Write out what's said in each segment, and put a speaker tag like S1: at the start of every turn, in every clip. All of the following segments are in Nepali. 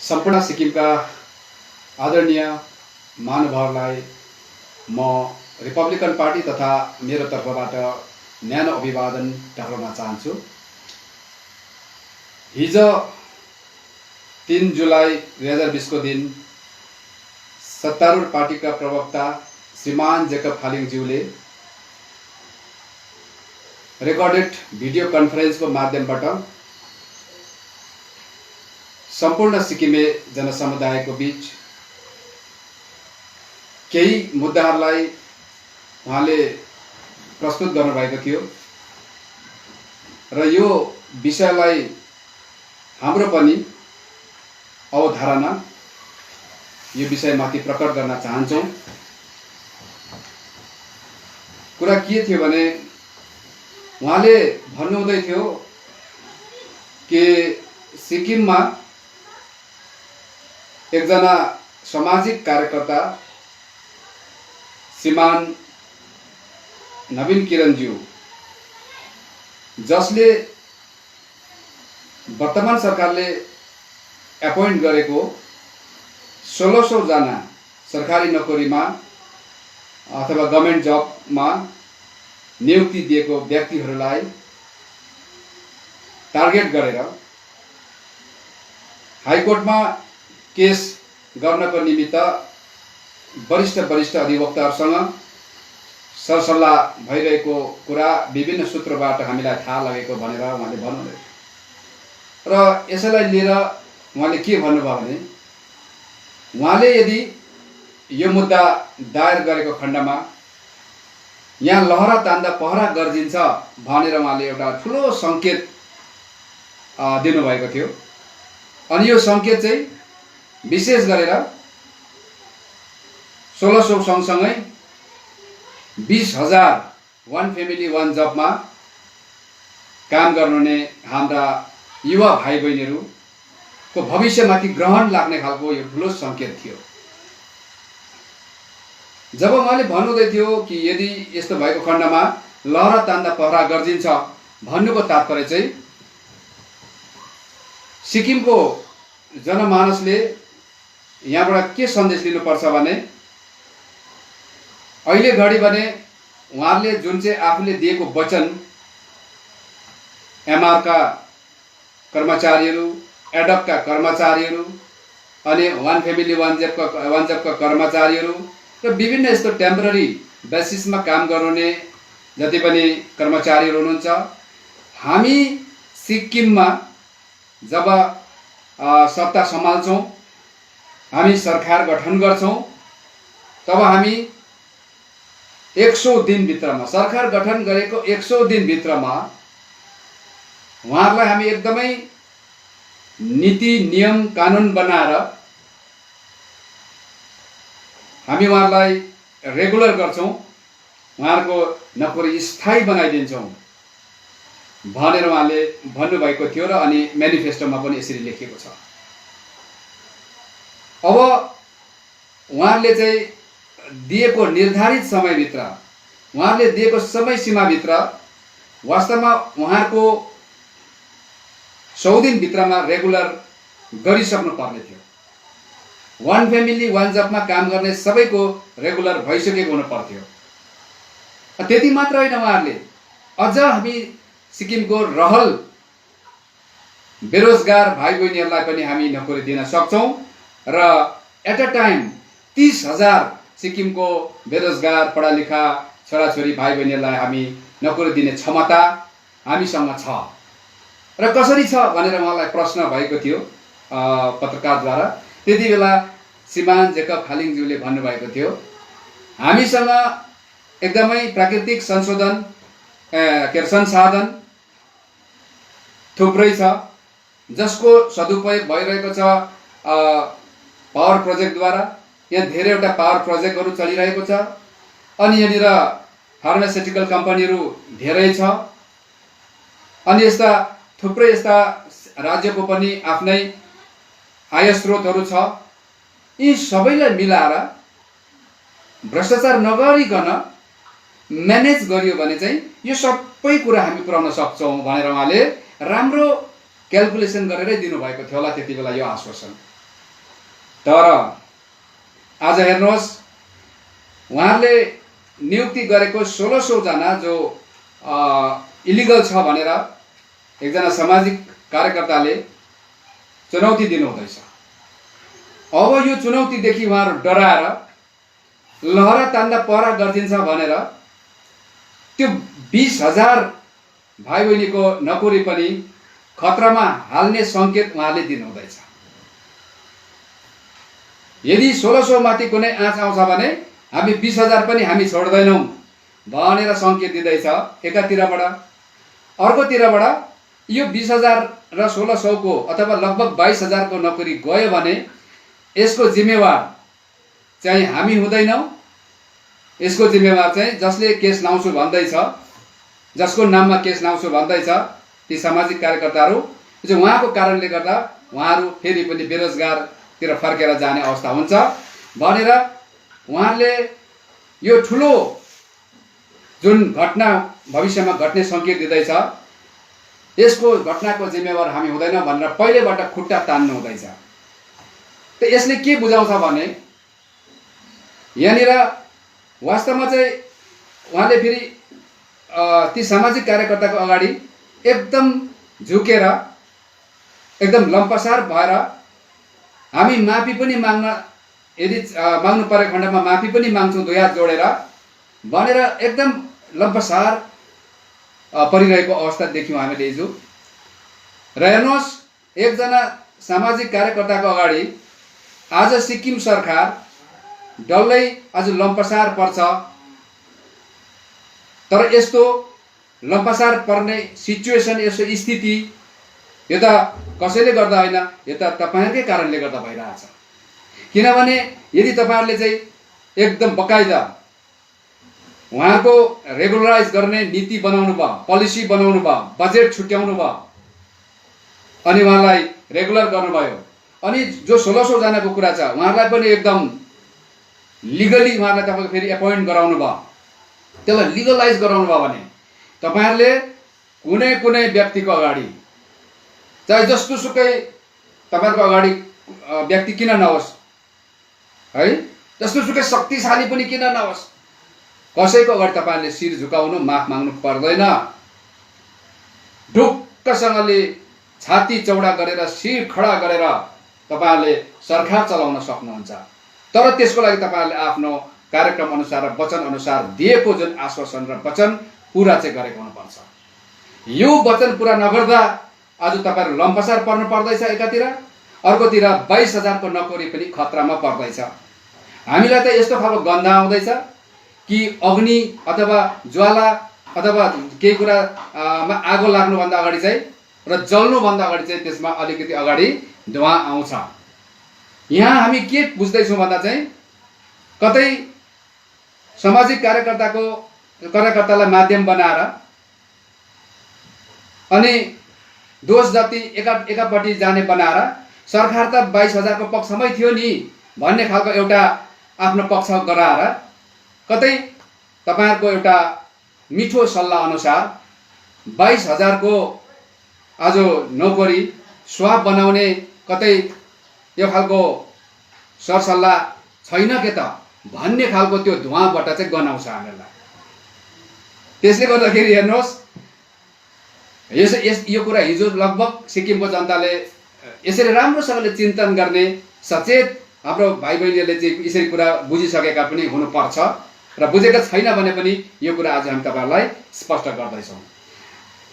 S1: सम्पूर्ण सिक्किमका आदरणीय महानुभावहरूलाई म रिपब्लिकन पार्टी तथा मेरो तर्फबाट न्यानो अभिवादन टक्राउन चाहन्छु। हिजो 3 जुलाई 2020 को दिन सत्तारूढ पार्टीका प्रवक्ता श्रीमान जेकब खालिङज्यूले रेकर्डेड भिडियो कन्फरेन्सको माध्यमबाट सम्पूर्ण सिक्किमे जनसमुदायको बीच केही मुद्दाहरूलाई उहाँले प्रस्तुत गर्नुभएको थियो र यो विषयलाई हाम्रो पनि अवधारणा यो विषयमाथि प्रकट गर्न चाहन्छौँ। कुरा के थियो भने उहाँले भन्नुहुँदै थियो कि सिक्किममा एकजना सामाजिक कार्यकर्ता श्रीमान नवीन किरणज्यू, जसले वर्तमान सरकारले एपोइन्ट गरेको 1600 जना सरकारी नोकरीमा अथवा गभर्नमेन्ट जबमा नियुक्ति दिएको व्यक्तिहरूलाई टार्गेट गरेर हाइकोर्टमा केस गर्नको निमित्त वरिष्ठ अधिवक्ताहरूसँग सरसल्लाह भइरहेको कुरा विभिन्न सूत्रबाट हामीलाई थाहा लागेको भनेर उहाँले भन्नुहुँदै थियो। र यसैलाई लिएर उहाँले के भन्नुभयो भने उहाँले यदि यो मुद्दा दायर गरेको खण्डमा यहाँ लहरा तान्दा पहरा गर्जिन्छ भनेर उहाँले एउटा ठुलो सङ्केत दिनुभएको थियो। अनि यो सङ्केत चाहिँ विशेष गरेर 1600 सँगसँगै 20,000 वान फ्यामिली वान जबमा काम गर्नुहुने हाम्रा युवा भाइ बहिनीहरूको भविष्यमाथि ग्रहण लाग्ने खालको यो ठुलो सङ्केत थियो। जब उहाँले भन्नुहुँदै थियो कि यदि यस्तो भएको खण्डमा लहरा तान्दा पहरा गर्जिन्छ भन्नुको तात्पर्य चाहिँ सिक्किमको जनमानसले यहाँबाट के सन्देश लिनुपर्छ भने अहिले घडी भने उहाँले जुन चाहिँ आफूले दिएको वचन एमआरका कर्मचारीहरू, एडपका कर्मचारीहरू अनि वान फ्यामिली वान जबका कर्मचारीहरू र विभिन्न यस्तो टेम्पररी बेसिसमा काम गर्ने जति पनि कर्मचारीहरू हुनुहुन्छ, हामी सिक्किममा जब सत्ता सम्हाल्छौँ, हामी सरकार गठन गर्छौँ, तब हामी 100 दिनभित्रमा सरकार गठन गरेको 100 दिनभित्रमा उहाँहरूलाई हामी एकदमै नीति नियम कानुन बनाएर हामी उहाँहरूलाई रेगुलर गर्छौँ, उहाँहरूको नोकरी स्थायी बनाइदिन्छौँ भनेर उहाँले भन्नुभएको थियो र अनि म्यानिफेस्टोमा पनि यसरी लेखिएको छ। अब उहाँले चाहिँ दिएको निर्धारित समयभित्र, उहाँले दिएको समय सीमाभित्र वास्तवमा उहाँको 100 दिनभित्रमा रेगुलर गरिसक्नु पर्ने थियो। वान फ्यामिली वान जबमा काम गर्ने सबैको रेगुलर भइसकेको हुनु पर्थ्यो। त्यति मात्र होइन, उहाँहरूले अझ हामी सिक्किमको रहल बेरोजगार भाइ बहिनीहरूलाई पनि हामी नोकरी दिन सक्छौँ र एट अ टाइम 30,000 सिक्किमको बेरोजगार पढालेखा छोराछोरी भाइ बहिनीहरूलाई हामी नोकरी दिने क्षमता हामीसँग छ। र कसरी छ भनेर उहाँलाई प्रश्न भएको थियो पत्रकारद्वारा। त्यति बेला श्रीमान जेकब खालिङज्यूले भन्नुभएको थियो, हामीसँग एकदमै प्राकृतिक संसाधन थुप्रै छ, जसको सदुपयोग भइरहेको छ पावर प्रोजेक्टद्वारा। यहाँ धेरैवटा पावर प्रोजेक्टहरू चलिरहेको छ अनि यहाँनिर फार्मास्युटिकल कम्पनीहरू धेरै छ अनि यस्ता थुप्रै यस्ता राज्यको पनि आफ्नै आय स्रोतहरू छ। यी सबैलाई मिलाएर भ्रष्टाचार नगरिकन म्यानेज गरियो भने चाहिँ यो सबै कुरा हामी पुर्याउन सक्छौँ भनेर उहाँले राम्रो क्याल्कुलेसन गरेरै दिनुभएको थियो होला त्यति बेला यो आश्वासन। तर आज हेर्नुहोस्, उहाँले नियुक्ति गरेको 1600 जना जो इलिगल छ भनेर एकजना सामाजिक कार्यकर्ताले चुनौती दिनुहुँदैछ। अब यो चुनौतीदेखि उहाँहरू डराएर लहरा तान्दा पहरा गरिदिन्छ भनेर त्यो 20,000 भाइ बहिनीको नोकरी पनि खतरामा हाल्ने सङ्केत उहाँले दिनुहुँदैछ। यदि 1600 माथि कुनै आँच आउँछ भने हामी 20,000 पनि हामी छोड्दैनौँ भनेर सङ्केत दिँदैछ एकातिरबाट। अर्कोतिरबाट यो 20,000 र 1600 को अथवा लगभग 22,000 को नोकरी गयो भने यसको जिम्मेवार चाहिँ हामी हुँदैनौँ। यसको जिम्मेवार चाहिँ जसले केस लाउँछु भन्दैछ, जसको नाममा केस लाउँछु भन्दैछ, ती सामाजिक कार्यकर्ताहरू चाहिँ उहाँको कारणले गर्दा उहाँहरू फेरि पनि बेरोजगारतिर फर्केर जाने अवस्था हुन्छ भनेर उहाँले यो ठुलो जुन घटना भविष्यमा घट्ने सङ्केत दिँदैछ, यसको घटनाको जिम्मेवार हामी हुँदैन भनेर पहिलेबाट खुट्टा तान्नु हुँदैछ। त यसले के बुझाउँछ भने यहाँनिर वास्तवमा चाहिँ उहाँले फेरि ती सामाजिक कार्यकर्ताको अगाडि एकदम झुकेर एकदम लम्पसार भएर हामी माफी पनि माग्न, यदि माग्नु परेको खण्डमा माफी पनि माग्छौँ दुई हात जोडेर भनेर एकदम लम्पसार परिरहेको अवस्था देख्यौँ हामीले हिजो। र हेर्नुहोस्, एकजना सामाजिक कार्यकर्ताको अगाडि आज सिक्किम सरकार डल्लै आज लम्पसार पर्छ। तर यस्तो लम्पसार पर्ने सिचुएसन, यस्तो स्थिति यो त कसैले गर्दा होइन, यो त तपाईँहरूकै कारणले गर्दा भइरहेछ। किनभने यदि तपाईँहरूले चाहिँ एकदम बकाइदा उहाँको रेगुलराइज गर्ने नीति बनाउनु भयो, पोलिसी बनाउनु भयो, बजेट छुट्याउनु भयो अनि उहाँलाई रेगुलर गर्नुभयो, अनि जो 1600 जनाको कुरा छ उहाँहरूलाई पनि एकदम लिगली उहाँलाई तपाईँको फेरि एपोइन्ट गराउनु भयो, त्यसलाई लिगलाइज गराउनु भयो भने तपाईँहरूले कुनै कुनै व्यक्तिको अगाडि, चाहे जस्तो सुकै तपाईँहरूको अगाडि व्यक्ति किन नहोस् है, जस्तो सुकै शक्तिशाली पनि किन नहोस्, कसैको अगाडि तपाईँहरूले शिर झुकाउनु, माफ माग्नु पर्दैन। ढुक्कसँगले छाती चौडा गरेर शिर खडा गरेर तपाईँहरूले सरकार चलाउन सक्नुहुन्छ। तर त्यसको लागि तपाईँहरूले आफ्नो कार्यक्रम अनुसार र वचन अनुसार दिएको जुन आश्वासन र वचन पुरा चाहिँ गरेको हुनुपर्छ। यो वचन पुरा नगर्दा आज तपाईँहरू लम्पसार पर्नु पर्दैछ एकातिर, अर्कोतिर 22,000 को नोकरी पनि खतरामा पर्दैछ। हामीलाई त यस्तो खालको गन्ध आउँदैछ कि अग्नि अथवा ज्वाला अथवा केही कुरामा आगो लाग्नुभन्दा अगाडि चाहिँ र जल्नुभन्दा अगाडि चाहिँ त्यसमा अलिकति अगाडि धुवा आउँछ। यहाँ हामी के बुझ्दैछौँ भन्दा चाहिँ कतै सामाजिक कार्यकर्तालाई माध्यम बनाएर अनि दोष जति एकापट्टि जाने बनाएर सरकार त 22,000 को पक्षमै थियो नि भन्ने खालको एउटा आफ्नो पक्ष गराएर कतै तपाईँहरूको एउटा मिठो सल्लाह अनुसार 22,000 को आज नोकरी स्वाप बनाउने कतै यो खालको सरसल्लाह छैन के त भन्ने खालको त्यो धुवाँबाट चाहिँ गनाउँछ हामीलाई। त्यसले गर्दाखेरि हेर्नुहोस्, यो कुरा हिजो लगभग सिक्किमको जनताले यसरी राम्रोसँगले चिन्तन गर्ने सचेत हाम्रो भाइ बहिनीहरूले चाहिँ यसरी कुरा बुझिसकेका पनि हुनुपर्छ र बुझेका छैन भने पनि यो कुरा आज हामी तपाईँहरूलाई स्पष्ट गर्दैछौँ।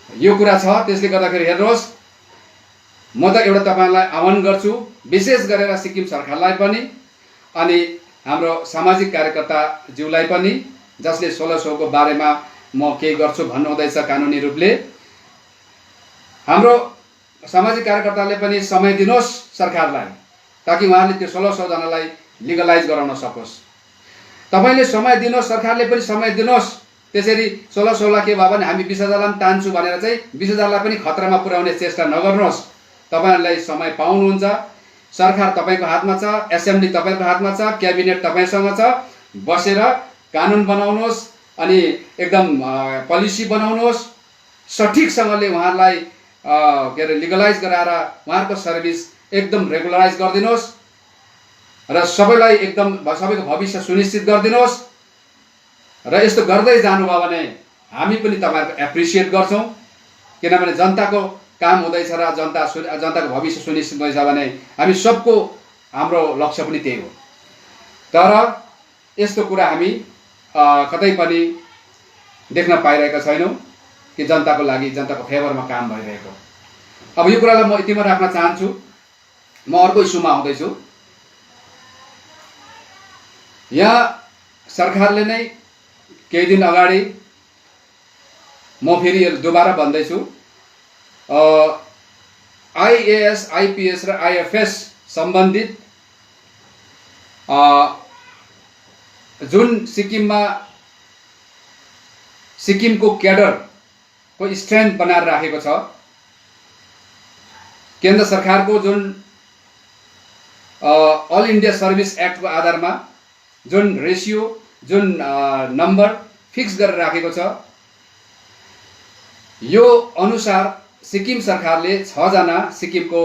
S1: यो कुरा छ। त्यसले गर्दाखेरि हेर्नुहोस्, म त एउटा तपाईँहरूलाई आह्वान गर्छु, विशेष गरेर सिक्किम सरकारलाई पनि अनि हाम्रो सामाजिक कार्यकर्ताज्यूलाई पनि, जसले 1600 को बारेमा म केही गर्छु भन्नुहुँदैछ कानुनी रूपले। हाम्रो सामाजिक कार्यकर्ताले पनि समय दिनुहोस् सरकारलाई, ताकि उहाँले त्यो 1600 जनालाई लिगलाइज गराउन सकोस्। तपाईँले समय दिनुहोस्, सरकारले पनि समय दिनुहोस्। त्यसरी 1600 के भयो भने हामी 20,000 तान्छु भनेर चाहिँ 20,000 पनि खतरामा पुर्याउने चेष्टा नगर्नुहोस्। तपाईँहरूलाई समय पाउनुहुन्छ। सरकार तपाईँको हातमा छ, एसेम्ब्ली तपाईँको हातमा छ, क्याबिनेट तपाईँसँग छ। बसेर कानुन बनाउनुहोस् अनि एकदम पोलिसी बनाउनुहोस्, सठिकसँगले उहाँहरूलाई के अरे लिगलाइज गराएर उहाँहरूको सर्भिस एकदम रेगुलराइज गरिदिनुहोस्। र सबैलाई एकदम सबैको भविष्य सुनिश्चित गरिदिनुहोस् र यस्तो गर्दै जानुभयो भने हामी पनि तपाईँहरूको एप्रिसिएट गर्छौँ, किनभने जनताको काम हुँदैछ र जनताको भविष्य सुनिश्चित हुँदैछ भने हामी सबको हाम्रो लक्ष्य पनि त्यही हो। तर यस्तो कुरा हामी कतै पनि देख्न पाइरहेका छैनौँ कि जनताको लागि जनताको फेभरमा काम भइरहेको। अब यो कुरालाई म यतिमा राख्न चाहन्छु। म अर्को इस्युमा आउँदैछु। यहाँ सरकारले नै केही दिन अगाडि, म फेरि दोबारा भन्दैछु, आइएएस आइपिएस र आइएफएस सम्बन्धित जुन सिक्किमको क्याडरको स्ट्रेन्थ बनाएर राखेको छ, केन्द्र सरकारको जुन अल इन्डिया सर्भिस एक्टको आधारमा जुन रेसियो जुन नम्बर फिक्स गरेर राखेको छ, यो अनुसार सिक्किम सरकारले 6 जना सिक्किमको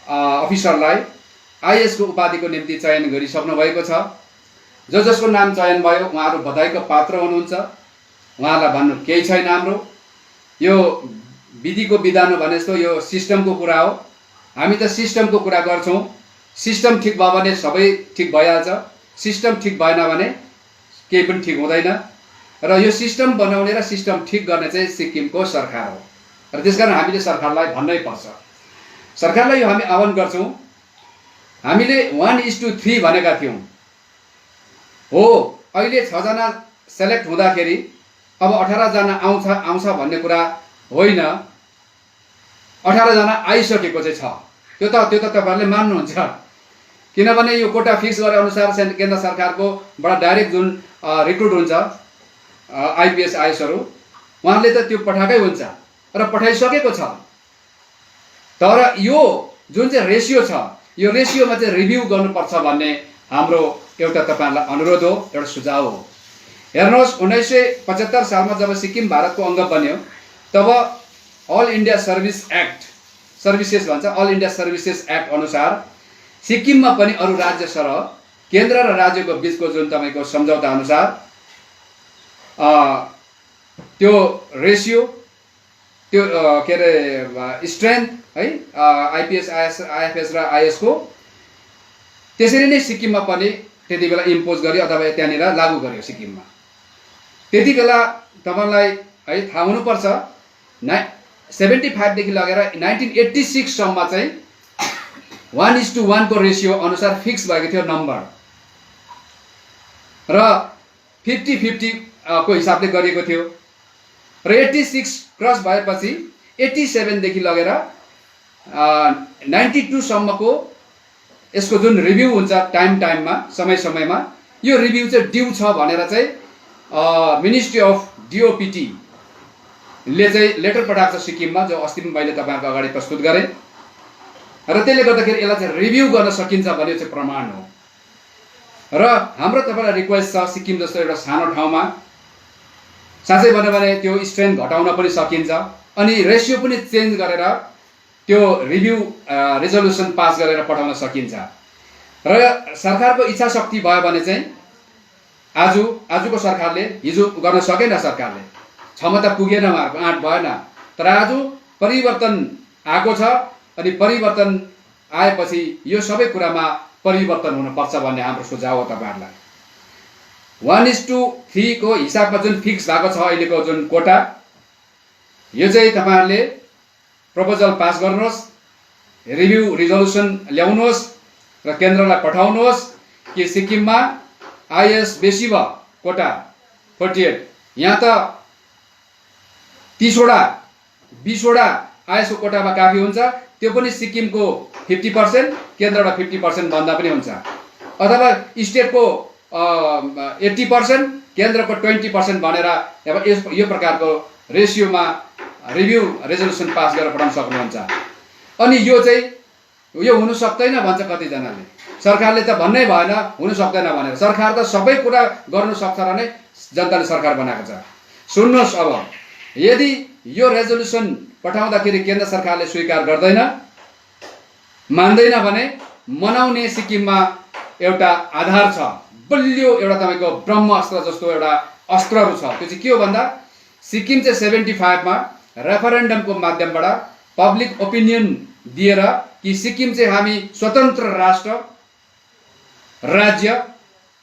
S1: अफिसरलाई आइएएसको उपाधिको निम्ति चयन गरिसक्नु भएको छ। जसको नाम चयन भयो उहाँहरू बधाईको पात्र हुनुहुन्छ। उहाँहरूलाई भन्नु केही छैन। हाम्रो यो विधिको विधान हो भने जस्तो यो सिस्टमको कुरा हो। हामी त सिस्टमको कुरा गर्छौँ। सिस्टम ठिक भयो भने सबै ठिक भइहाल्छ। सिस्टम ठिक भएन भने केही पनि ठिक हुँदैन। र यो सिस्टम बनाउने र सिस्टम ठिक गर्ने चाहिँ सिक्किमको सरकार हो। र त्यसकारण हामीले सरकारलाई भन्नै पर्छ। सरकारलाई यो हामी आह्वान गर्छौँ। हामीले 1:3 भनेका थियौँ। हो, अहिले 6 जना सेलेक्ट हुँदाखेरि अब 18 जना आउँछ भन्ने कुरा होइन। 18 जना आइसकेको चाहिँ छ। त्यो त तपाईहरुले मान्नुहुन्छ, किनभने यो कोटा फिक्स गरे अनुसार केन्द्र सरकारको बाट डाइरेक्ट जुन रिक्रुट हुन्छ आइपीएस आइएसहरु, उहाँले त त्यो पठाकै हुन्छ र पठाइसकेको छ। तर यो जुन चाहिँ रेशियो छ, यो रेशियोमा चाहिँ रिभ्यू गर्नुपर्छ भन्ने हाम्रो एउटा तपाईहरुलाई अनुरोध हो, एउटा सुझाव हो। हेर्नुहोस्, 1975 सालमा जब सिक्किम भारतको अंग बन्यो तब अल इन्डिया सर्भिसेस भन्छ, अल इन्डिया सर्भिसेस एक्ट अनुसार सिक्किममा पनि अरु राज्य सरह केन्द्र र राज्यको बीचको जुन तपाईको सम्झौता अनुसार त्यो रेशियो, त्यो के रे स्ट्रेन्थ है आइपीएस आइएफएस र आइएस को त्यसरी नै सिक्किममा पनि त्यति बेला इम्पोज गर्यो अथवा त्यहाँनिर लागू गर्यो सिक्किममा। त्यति बेला तपाईलाई है थाहा हुनुपर्छ 75 देखि लगेर 1986 सम्म चाहिँ 1:1 को रेशियो अनुसार फिक्स भएको थियो नम्बर र 50-50 को हिसाबले गरिएको थियो र 86 क्रस भएपछि 87 देखि लगेर 92 सम्मको यसको जुन रिभ्यू हुन्छ टाइममा समयमा यो रिभ्यू चाहिँ ड्यू छ भनेर चाहिँ मिनिस्ट्री अफ डीओपीटी ले चाहिँ लेटर पठाएको छ सिक्किममा, जो अस्ति पनि मैले तपाईहरुको अगाडि प्रस्तुत गरे र त्यसले गर्दाखेरि यसलाई चाहिँ रिभ्यू गर्न सकिन्छ भन्ने चाहिँ प्रमाण हो। र हाम्रो तपाईलाई रिक्वेस्ट छ, सिक्किम जस्तो एउटा सानो ठाउँमा साँच्चै भन्यो भने त्यो स्ट्रेन्थ घटाउन पनि सकिन्छ अनि रेशियो पनि चेन्ज गरेर त्यो रिभ्यू रेजोल्युसन पास गरेर पठाउन सकिन्छ। र सरकारको इच्छा शक्ति भयो भने चाहिँ आजको सरकारले हिजो गर्न सकेन, सरकारले क्षमता पुगेन, उहाँहरुको आँट भएन, तर आज परिवर्तन आएको छ अनि परिवर्तन आएपछि यो सबै कुरामा परिवर्तन हुनुपर्छ भन्ने हाम्रो सुझाव हो तपाईहरुलाई। 1:3 को हिसाबमा जुन फिक्स भएको छ अहिलेको जुन कोटा, यो चाहिँ तपाईहरुले प्रपोजल पास गर्नुहोस्, रिभ्यू रिजोल्युसन ल्याउनुहोस् र केन्द्रलाई पठाउनुहोस् कि सिक्किममा आइएस बेसी भयो कोटा 48, यहाँ त 30 वटा 20 वटा आइएस को कोटामा काफी हुन्छ, त्यो पनि सिक्किमको 50%, केन्द्रबाट 50% भन्दा पनि हुन्छ, अथवा स्टेटको 80%, केन्द्रको 20% भनेर यो प्रकारको रेशियोमा रिभ्यू रेजोल्युसन पास गरेर पठाउन सक्नुहुन्छ। अनि यो चाहिँ यो हुन सक्दैन भन्छ कतिजनाले, सरकारले त भन्नै भएन हुन सक्दैन भनेर। सरकार त सबै कुरा गर्न सक्छ र नै जनताले सरकार बनाएको छ। सुन्नुहोस्, अब यदि यो रेजोल्युसन पठाउँदाखेरि केन्द्र सरकारले स्वीकार गर्दैन, मान्दैन भने मनाउने सिक्किममा एउटा आधार छ, बलियो एउटा तपाईँको ब्रह्मास्त्र जस्तो एउटा अस्त्रहरू छ। त्यो चाहिँ के हो भन्दा सिक्किम चाहिँ 75 मा रेफरेन्डमको माध्यमबाट पब्लिक ओपिनियन दिएर कि सिक्किम चाहिँ हामी स्वतन्त्र राष्ट्र राज्य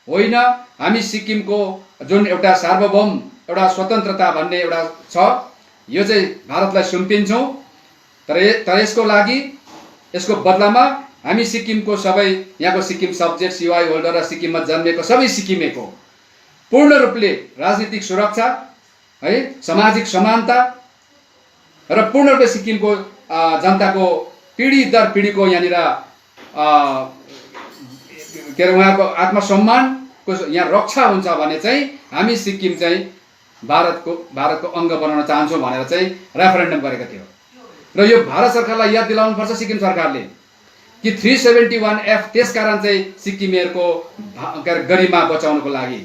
S1: होइन, हामी सिक्किमको जुन एउटा सार्वभौम एउटा स्वतन्त्रता भन्ने एउटा छ, यो चाहिँ भारतलाई सुम्पिन्छौँ। तर यसको लागि यसको बदलामा हामी सिक्किमको सबै यहाँको सिक्किम सब्जेक्ट सिवाई होल्डर र सिक्किममा जन्मेको सबै सिक्किमेको पूर्ण रूपले राजनीतिक सुरक्षा है, सामाजिक समानता र पूर्ण रूपले सिक्किमको जनताको पीढी दर पीढीको यहाँनिर के अरे उहाँको आत्मसम्मानको यहाँ रक्षा हुन्छ भने चाहिँ हामी सिक्किम चाहिँ भारतको अङ्ग बनाउन चाहन्छौँ भनेर चाहिँ रेफरेन्डम गरेको थियो। र यो भारत सरकारलाई याद दिलाउनु पर्छ सिक्किम सरकारले कि 371F त्यसकारण चाहिँ सिक्किमेहरूको गरिमा बचाउनको लागि,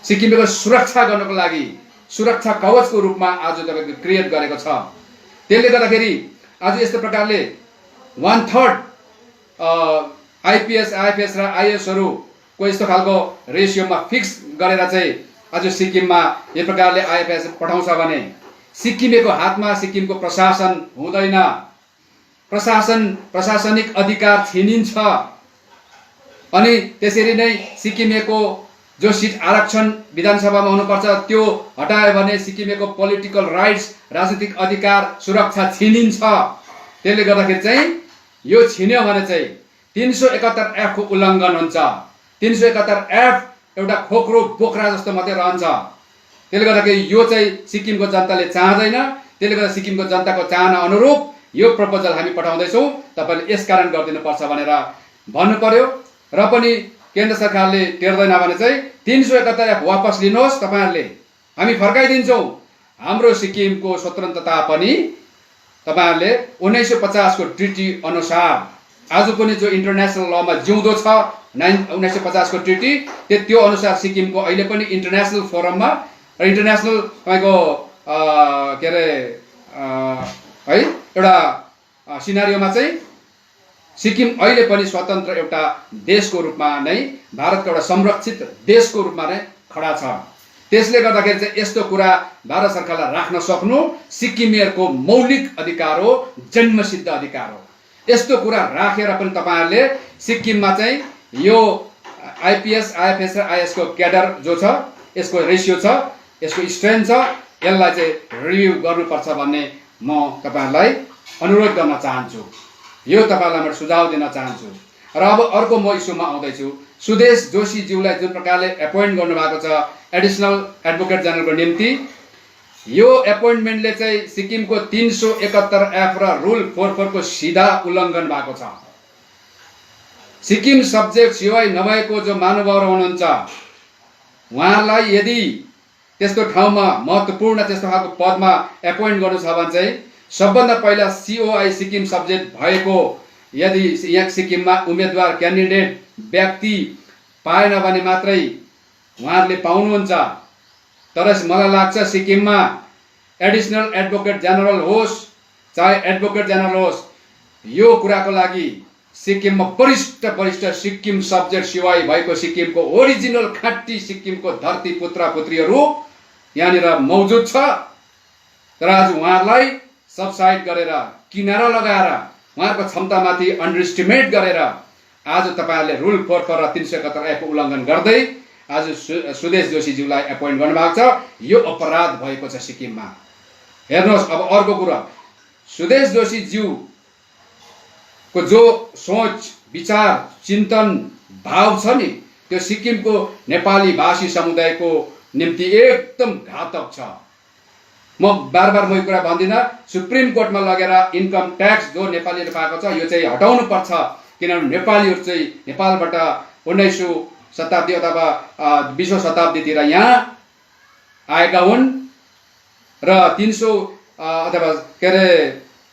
S1: सिक्किमेको सुरक्षा गर्नको लागि सुरक्षा कवचको रूपमा आज तपाईँको क्रिएट गरेको छ। त्यसले गर्दाखेरि आज यस्तो प्रकारले 1/3 आइपिएस आइएफएस र आइएसहरूको यस्तो खालको रेसियोमा फिक्स गरेर चाहिँ आज सिक्किममा यो प्रकारले आइएफएस पठाउँछ भने सिक्किमेको हातमा सिक्किमको प्रशासन हुँदैन, प्रशासनिक अधिकार छिनिन्छ। अनि त्यसरी नै सिक्किमेको जो सिट आरक्षण विधानसभामा हुनुपर्छ त्यो हटायो भने सिक्किमेको पोलिटिकल राइट्स राजनीतिक अधिकार सुरक्षा छिनिन्छ। त्यसले गर्दाखेरि चाहिँ यो छिन्यो भने चाहिँ 371F को उल्लङ्घन हुन्छ। 371F एउटा खोक्रो बोक्रा जस्तो मात्रै रहन्छ। त्यसले गर्दाखेरि यो चाहिँ सिक्किमको जनताले चाहँदैन। त्यसले गर्दा सिक्किमको जनताको चाहना अनुरूप यो प्रपोजल हामी पठाउँदैछौँ, तपाईँले यसकारण गरिदिनुपर्छ भनेर भन्नु पर्यो। र पनि केन्द्र सरकारले टेर्दैन भने चाहिँ 371F वापस लिनुहोस् तपाईँहरूले, हामी फर्काइदिन्छौँ। हाम्रो सिक्किमको स्वतन्त्रता पनि तपाईँहरूले 1950 को ट्रिटी अनुसार आज पनि जो इन्टरनेसनल लमा जिउँदो छ 1950 को ट्रिटी त्यो अनुसार सिक्किमको अहिले पनि इन्टरनेसनल फोरममा र इन्टरनेसनल तपाईँको के अरे है एउटा सिनारियोमा चाहिँ सिक्किम अहिले पनि स्वतन्त्र एउटा देशको रूपमा नै भारतको एउटा संरक्षित देशको रूपमा नै खडा छ। त्यसले गर्दाखेरि चाहिँ यस्तो कुरा भारत सरकारलाई राख्न सक्नु सिक्किमेहरूको मौलिक अधिकार हो, जन्मसिद्ध अधिकार हो। यस्तो कुरा राखेर पनि तपाईँहरूले सिक्किममा चाहिँ यो आइपिएस आइएफएस र आइएसको क्याडर जो छ यसको रेसियो छ, यसको स्ट्रेन्थ छ, यसलाई चाहिँ रिभ्यू गर्नुपर्छ भन्ने म तपाईँहरूलाई अनुरोध गर्न चाहन्छु। यो तपाईँलाई म सुझाव दिन चाहन्छु। र अब अर्को म इस्युमा आउँदैछु। सुदेश जोशीज्यूलाई जुन प्रकारले एपोइन्ट गर्नुभएको छ एडिसनल एडभोकेट जनरलको निम्ति, यो एपोइन्टमेन्टले चाहिँ सिक्किमको 371F र रुल 44 को सिधा उल्लङ्घन भएको छ। सिक्किम सब्जेक्ट सिवाय नभएको जो महानुभावहरू हुनुहुन्छ उहाँलाई यदि त्यस्तो ठाउँमा महत्त्वपूर्ण त्यस्तो खालको पदमा एपोइन्ट गर्नु छ भने चाहिँ सबभन्दा पहिला सिओआई सिक्किम सब्जेक्ट भएको यदि यहाँ सिक्किममा उम्मेदवार क्यान्डिडेट व्यक्ति पाएन भने मात्रै उहाँहरूले पाउनुहुन्छ। तर मलाई लाग्छ सिक्किममा एडिसनल एडभोकेट जनरल होस् चाहे एडभोकेट जनरल होस्, यो कुराको लागि सिक्किममा वरिष्ठ सिक्किम सब्जेक्ट सिवाय भएको सिक्किमको ओरिजिनल खाँटी सिक्किमको धरती पुत्र पुत्रीहरू यहाँनिर मौजुद छ। तर आज उहाँहरूलाई सबसाइड गरेर किनारा लगाएर उहाँहरूको क्षमतामाथि अन्डर एस्टिमेट गरेर आज तपाईँहरूले रुल 44 र 371F को उल्लङ्घन गर्दै आज सुदेश जोशीज्यूलाई एपोइन्ट गर्नुभएको छ। यो अपराध भएको छ सिक्किममा। हेर्नुहोस्, अब अर्को कुरा, सुदेश जोशीज्यूको जो सोच विचार चिन्तन भाव छ नि त्यो सिक्किमको नेपाली भाषी समुदायको निम्ति एकदम घातक छ। म बार बार म यो कुरा भन्दिनँ, सुप्रिम कोर्टमा लगेर इन्कम ट्याक्स जो नेपालीले पाएको छ यो चाहिँ हटाउनु पर्छ। किनभने नेपालीहरू चाहिँ नेपालबाट 19औं शताब्दी अथवा 20औं शताब्दीतिर यहाँ आएका हुन् र 300 अथवा के अरे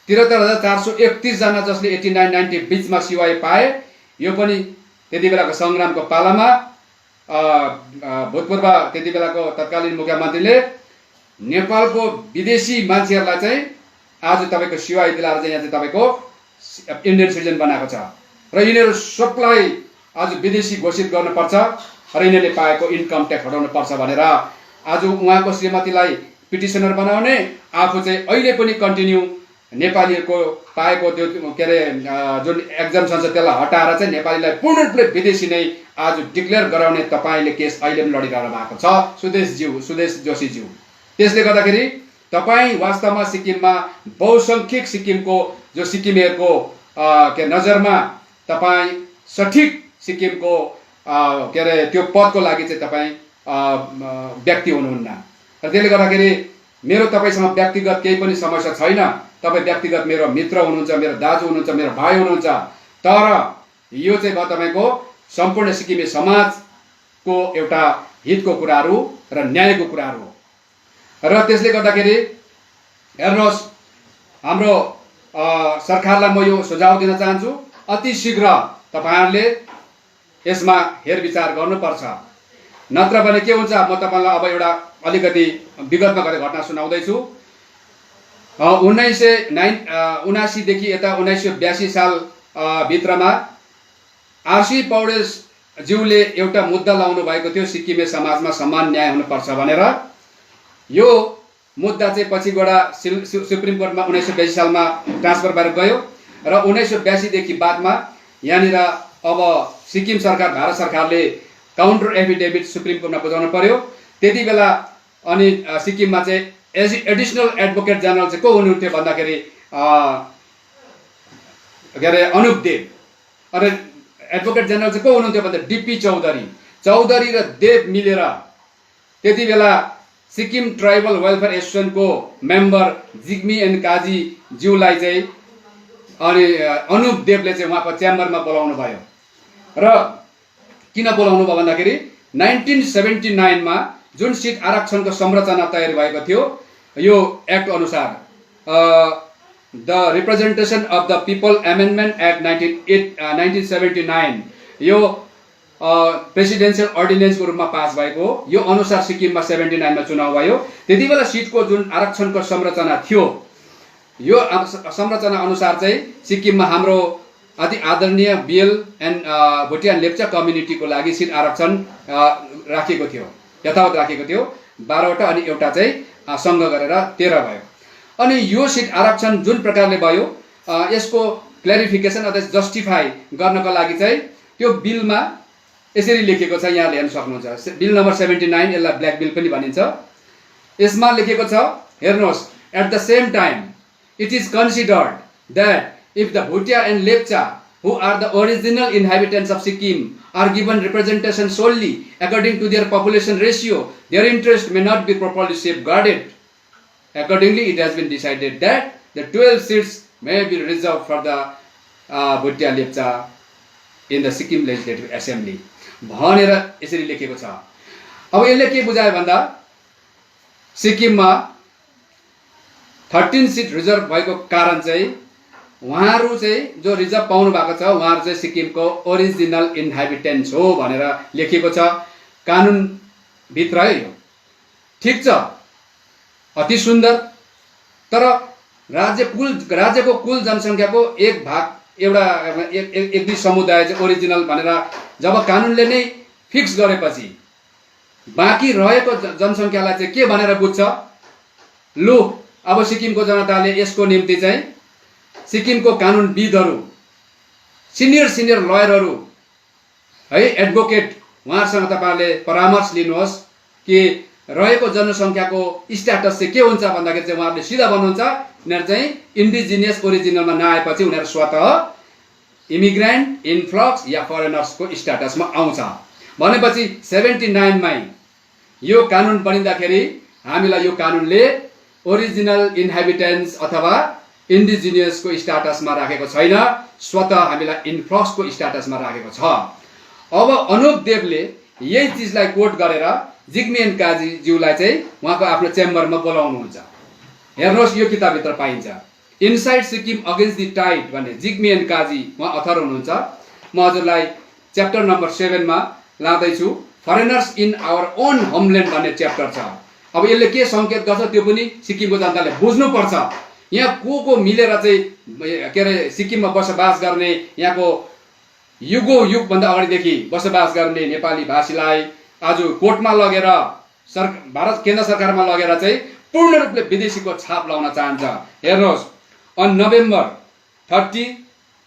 S1: 73,431 जना जसले 89-90 बीचमा सिवाई पाए। यो पनि त्यति बेलाको सङ्ग्रामको पालामा भूतपूर्व त्यति बेलाको तत्कालीन मुख्यमन्त्रीले नेपालको विदेशी मान्छेहरूलाई चाहिँ आज तपाईँको सिवाई दिलाएर चाहिँ यहाँ चाहिँ तपाईँको इन्डियन सिटिजन बनाएको छ। र यिनीहरू सबलाई आज विदेशी घोषित गर्नुपर्छ र यिनीहरूले पाएको इन्कम ट्याक्स हटाउनुपर्छ भनेर आज उहाँको श्रीमतीलाई पिटिसनर बनाउने, आफू चाहिँ अहिले पनि कन्टिन्यू नेपालीहरूको पाएको त्यो के अरे जुन एक्जाम्सन छ त्यसलाई हटाएर चाहिँ नेपालीलाई पूर्ण रूपले विदेशी नै आज डिक्लेयर गराउने तपाईँले केस अहिले पनि लडिरहनु भएको छ सुदेश जोशीज्यू। त्यसले गर्दाखेरि तपाईँ वास्तवमा सिक्किममा बहुसङ्ख्यक सिक्किमको जो सिक्किमेहरूको के नजरमा तपाईँ सठिक सिक्किमको के अरे त्यो पदको लागि चाहिँ तपाईँ व्यक्ति हुनुहुन्न र त्यसले गर्दाखेरि मेरो तपाईँसँग व्यक्तिगत केही पनि समस्या छैन। तपाईँ व्यक्तिगत मेरो मित्र हुनुहुन्छ, मेरो दाजु हुनुहुन्छ, मेरो भाइ हुनुहुन्छ, तर यो चाहिँ भयो तपाईँको सम्पूर्ण सिक्किमे समाजको एउटा हितको कुराहरू र न्यायको कुराहरू हो। र त्यसले गर्दाखेरि हेर्नुहोस्, हाम्रो सरकारलाई म यो सुझाव दिन चाहन्छु, अति शीघ्र तपाईँहरूले यसमा हेरविचार गर्नुपर्छ, नत्र भने के हुन्छ। म तपाईँलाई अब एउटा अलिकति विगतमा गएर घटना सुनाउँदैछु। 1979 देखि यता 1982 साल भित्रमा आरसी पौडेलज्यूले एउटा मुद्दा लाउनु भएको थियो, सिक्किमे समाजमा समान न्याय हुनुपर्छ भनेर। यो मुद्दा चाहिँ पछि गएर सुप्रिम कोर्टमा 1982 सालमा ट्रान्सफर भएर गयो र 1982 देखि बादमा यहाँनिर अब सिक्किम सरकार, भारत सरकारले काउन्टर एफिडेभिट सुप्रिम कोर्टमा बुझाउनु पर्यो। त्यति बेला अनि सिक्किममा चाहिँ एडिसनल एडभोकेट जनरल चाहिँ को हुनुहुन्थ्यो भन्दाखेरि के अरे अनुप देव। अनि एडभोकेट जनरल चाहिँ को हुनुहुन्थ्यो भन्दा डिपी चौधरी र देव मिलेर त्यति बेला सिक्किम ट्राइबल वेलफेयर एसोसिएसनको मेम्बर जिग्मी एन काजी ज्यूलाई चाहिँ अनि अनुप देवले चाहिँ उहाँको च्याम्बरमा बोलाउनु भयो। र किन बोलाउनु भयो भन्दाखेरि 1979 मा जुन सिट आरक्षणको संरचना तयार भएको थियो, यो एक्ट अनुसार the representation of the people amendment act 1979 यो प्रेसिडेन्सियल अर्डिनेन्सको रूपमा पास भएको। यो अनुसार सिक्किममा 79 मा चुनाव भयो। त्यति बेला सिटको जुन आरक्षणको संरचना थियो, यो संरचना अनुसार चाहिँ सिक्किममा हाम्रो अति आदरणीय बिएल एन्ड भुटिया लेप्चा कम्युनिटीको लागि सिट आरक्षण राखिएको थियो, यथावत राखिएको थियो 12 वटा, अनि एउटा चाहिँ सँग गरेर 13 भयो। अनि यो सिट आरक्षण जुन प्रकारले भयो, यसको क्ल्यारिफिकेसन अथवा जस्टिफाई गर्नको लागि चाहिँ त्यो बिलमा यसरी लेखेको छ, यहाँले हेर्न सक्नुहुन्छ। बिल नम्बर 79, यसलाई ब्ल्याक बिल पनि भनिन्छ। यसमा लेखेको छ, हेर्नुहोस्, at the same time it is considered that if the Bhutia and Lepcha, who are the original inhabitants of Sikkim, are given representation solely according to their population ratio, their interest may not be properly safeguarded. Accordingly, it has been decided that the 12 seats may be reserved for the Bhutia Lepcha in the Sikkim Legislative Assembly. भनेर यसरी लेखेको छ। अब यसले के बुझायो भन्दा सिक्किममा 13 सिट रिजर्भ भएको कारण चाहिँ उहाँहरू चाहिँ जो रिजर्भ पाउनु भएको छ, उहाँहरू चाहिँ सिक्किमको ओरिजिनल इन्हाबिटेन्ट्स हो भनेर लेखिएको छ कानुन भित्र है। यो ठीक छ, अति सुन्दर। तर राज्यको कुल जनसङ्ख्याको एक भाग एउटा एक दुई समुदाय चाहिँ ओरिजिनल भनेर जब कानुनले नै फिक्स गरेपछि बाँकी रहेको जनसङ्ख्यालाई चाहिँ के भनेर बुझ्छ, लु अब सिक्किमको जनताले यसको निम्ति चाहिँ सिक्किमको कानुनविदहरू, सिनियर लयरहरू है, एडभोकेट, उहाँहरूसँग तपाईँहरूले परामर्श लिनुहोस् कि रहेको जनसङ्ख्याको स्ट्याटस चाहिँ के हुन्छ भन्दाखेरि चाहिँ उहाँहरूले सिधा भन्नुहुन्छ, उनीहरू चाहिँ इन्डिजिनियस ओरिजिनलमा नआएपछि उनीहरू स्वतः इमिग्रेन्ट, इन्फ्लक्स या फरेनर्सको स्ट्याटसमा आउँछ भनेपछि 79 मा यो कानुन बनिँदाखेरि हामीलाई यो कानुनले ओरिजिनल इन्हाबिटेन्ट्स अथवा इन्डिजिनियसको स्ट्याटसमा राखेको छैन, स्वतः हामीलाई इन्फ्लक्सको स्ट्याटसमा राखेको छ। अब अनुप देवले यही चिजलाई कोट गरेर जिग्मी एन काजी ज्यूलाई चाहिँ उहाँको आफ्नो चेम्बरमा बोलाउनुहुन्छ। हेर्नुहोस्, यो किताबभित्र पाइन्छ, inside Sikkim against the tide भन्ने जिग्मी एन काजी उहाँ अथर हुनुहुन्छ। म हजुरलाई च्याप्टर नम्बर 7 मा लाँदैछु, foreigners in our own homeland भन्ने च्याप्टर छ। अब यसले के सङ्केत गर्छ त्यो पनि सिक्किमको जनताले बुझ्नुपर्छ। यहाँ को मिलेर चाहिँ के अरे सिक्किममा बसोबास गर्ने, यहाँको युगौँ युगभन्दा अगाडिदेखि बसोबास गर्ने नेपाली भाषीलाई आज कोर्टमा लगेर भारत केन्द्र सरकारमा लगेर चाहिँ पूर्ण रूपले विदेशीको छाप लगाउन चाहन्छ। हेर्नुहोस्, on November 30,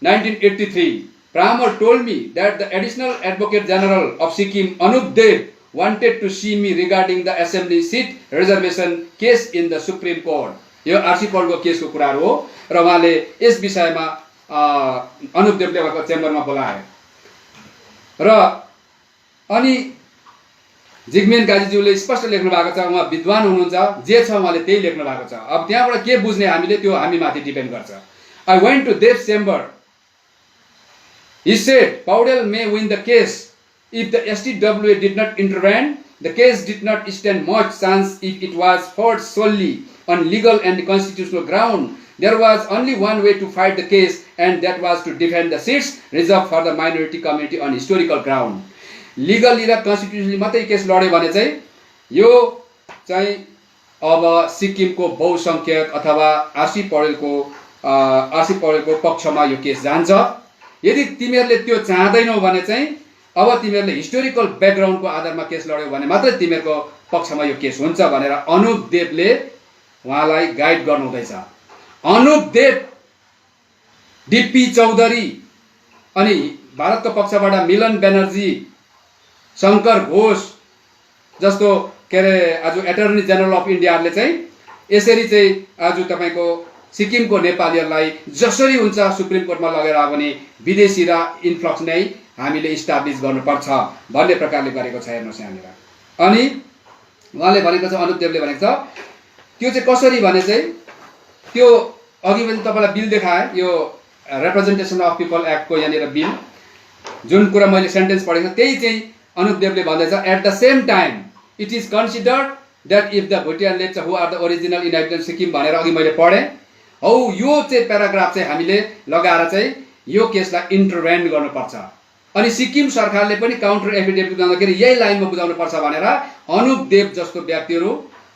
S1: 1983, Pramar told me that the additional Advocate General of Sikkim, Anup Dev, wanted to see me regarding the assembly seat reservation case in the Supreme Court. यो आरसी पौलको केसको कुराहरू हो र उहाँले यस विषयमा अनुप देवले उहाँको चेम्बरमा बोलाए र अनि जिग्मेन गाजीज्यूले स्पष्ट लेख्नु भएको छ, उहाँ विद्वान हुनुहुन्छ, जे छ उहाँले त्यही लेख्नु भएको छ। अब त्यहाँबाट के बुझ्ने हामीले त्यो हामी माथि डिपेन्ड गर्छ। I went to Dev's chamber. He said Paudel may win the case if the STWA did not intervene. The case did not stand much chance if it was fought solely on legal and constitutional ground. There was only one way to fight the case, and that was to defend the seats reserved for the minority community on historical ground. Legally र constitutionally मात्रै केस लड्यो भने चाहिँ यो चाहिँ अब सिक्किमको बहुसंख्यक अथवा आरसी पौडेलको पक्षमा यो केस जान्छ। यदि तिमीहरूले त्यो चाहदैनौ भने चाहिँ अब तिमीहरूले हिस्टोरिकल ब्याकग्राउन्डको आधारमा केस लड्यो भने मात्रै तिमीहरूको पक्षमा यो केस हुन्छ भनेर अनुप देवले उहाँलाई गाइड गर्नुहुँदैछ। अनुप देव, डीपी चौधरी अनि भारतको पक्षबाट मिलन ब्यानर्जी, शंकर घोष जस्तो के अरे आज एटर्नी जनरल अफ इन्डियाले चाहिँ यसरी चाहिँ आज तपाईको सिक्किमको नेपालीहरूलाई जसरी हुन्छ सुप्रिम कोर्टमा लगेर आयो भने विदेशी र इन्फ्लक्स नै हामीले इस्टाब्लिश गर्नुपर्छ भन्ने प्रकारले गरेको छ। हेर्नुहोस् यहाँनिर अनि उहाँले भनेको छ, अनुप देवले भनेको छ त्यो चाहिँ कसरी भने चाहिँ त्यो अघि पनि तपाईलाई बिल देखाए, यो रिप्रेजेन्टेसन अफ पिपल एक्टको यहाँनिर बिल जुन कुरा मैले सेन्टेन्स पढेको त्यही चाहिँ अनुप देवले भन्दैछ। At the same time it is considered that if the Bhutian Lepcha who are the original inhabitant Sikkim भनेर अघि मैले पढेँ हौ, यो चाहिँ प्याराग्राफ चाहिँ हामीले लगाएर चाहिँ यो केसलाई इन्टरभेन गर्नुपर्छ अनि सिक्किम सरकारले पनि काउन्टर एफिडेभिट बुझाउँदाखेरि यही लाइनमा बुझाउनुपर्छ भनेर अनुप देव जस्तो व्यक्तिहरू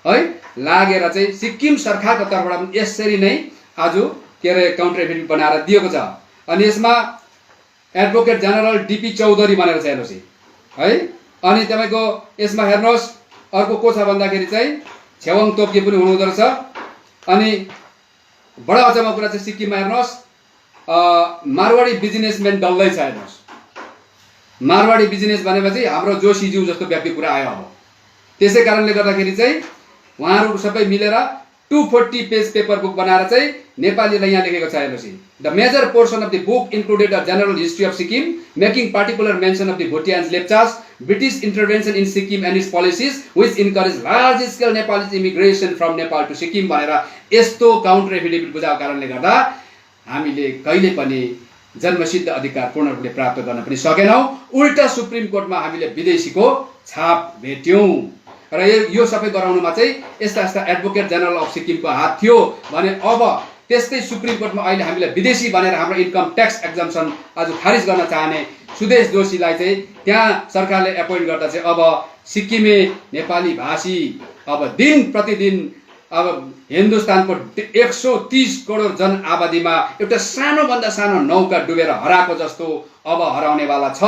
S1: है लागेर चाहिँ सिक्किम सरकारको तर्फबाट पनि यसरी नै आज के अरे काउन्टर एफिडेभिट बनाएर दिएको छ। अनि यसमा एडभोकेट जनरल डीपी चौधरी भनेर छ हेर्नुहोस् है। अनि तपाईको यसमा हेर्नुहोस् अर्को को छ भन्दाखेरि चाहिँ छेवाङ तोप्के पनि हुनुहुँदो रहेछ। अनि बडा अचम्मको कुरा चाहिँ सिक्किममा हेर्नुहोस् मारवाडी बिजनेसम्यान डल्लै छ। हेर्नुहोस् मारवाडी बिजनेस भनेपछि हाम्रो जोशीज्यू जस्तो व्यक्ति कुरा आयो। अब त्यसै कारणले गर्दाखेरि चाहिँ उहाँहरू सबै मिलेर 240 पेज पेपर बुक बनाएर चाहिँ नेपालीलाई यहाँ लेखेको छ। हेर्नुहोस्, the major portion of the book included a general history of Sikkim making particular mention of the Bhutians Lepchas British intervention in Sikkim and its policies which encourage large scale Nepali immigration from Nepal to Sikkim भनेर यस्तो काउन्टर एफिडेभिट बुझाएको कारणले गर्दा हामीले कहिले पनि जन्मसिद्ध अधिकार पूर्ण रूपले प्राप्त गर्न पनि सकेनौं। उल्टा सुप्रिम कोर्टमा हामीले विदेशीको छाप भेट्यौं र यो सबै गराउनुमा चाहिँ यस्ता यस्ता एडभोकेट जनरल अफ सिक्किमको हात थियो भने अब त्यस्तै सुप्रिम कोर्टमा अहिले हामीलाई विदेशी भनेर हाम्रो इन्कम ट्याक्स एक्जम्पसन आज खारिज गर्न चाहने सुदेश जोशीलाई चाहिँ त्यहाँ सरकारले एपोइन्ट गर्दा चाहिँ अब सिक्किमे नेपाली भाषी अब दिन प्रतिदिन अब हिन्दुस्तानको 130 करोड जन आबादीमा एउटा सानो भन्दा सानो नौका डुबेर हराएको जस्तो अब हराउनेवाला छ।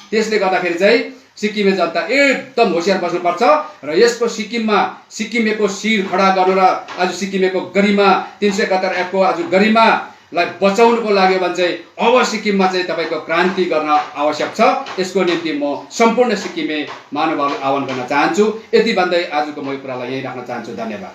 S1: त्यसले गर्दाखेरि चाहिँ सिक्किमे जनता एकदम होशियार बस्नुपर्छ र यसको सिक्किममा सिक्किमेको शिर खडा गर्नु र आज सिक्किमेको गरिमा 371 एक्टको आज गरिमालाई बचाउनुको लागि भने चाहिँ अब सिक्किममा चाहिँ तपाईको क्रान्ति गर्न आवश्यक छ। यसको निम्ति म सम्पूर्ण सिक्किमे महानुभावलाई आह्वान गर्न चाहन्छु। यति भन्दै आजको म कुरालाई यही राख्न चाहन्छु। धन्यवाद।